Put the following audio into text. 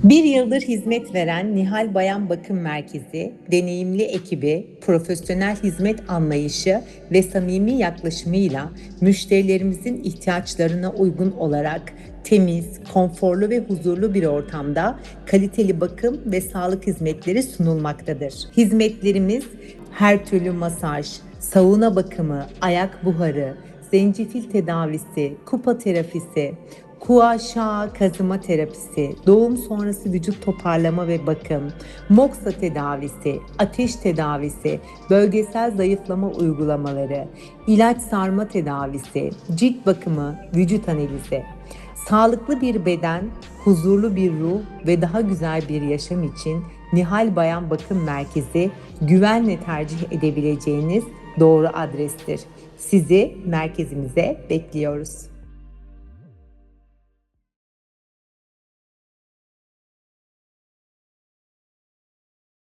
Bir yıldır hizmet veren Nihal Bayan Bakım Merkezi, deneyimli ekibi, profesyonel hizmet anlayışı ve samimi yaklaşımıyla müşterilerimizin ihtiyaçlarına uygun olarak temiz, konforlu ve huzurlu bir ortamda kaliteli bakım ve sağlık hizmetleri sunulmaktadır. Hizmetlerimiz her türlü masaj, sauna bakımı, ayak buharı, zencefil tedavisi, kupa terapisi, Kuaşa kazıma terapisi, doğum sonrası vücut toparlama ve bakım, moksa tedavisi, ateş tedavisi, bölgesel zayıflama uygulamaları, ilaç sarma tedavisi, cilt bakımı, vücut analizi. Sağlıklı bir beden, huzurlu bir ruh ve daha güzel bir yaşam için Nihal Bayan Bakım Merkezi güvenle tercih edebileceğiniz doğru adrestir. Sizi merkezimize bekliyoruz.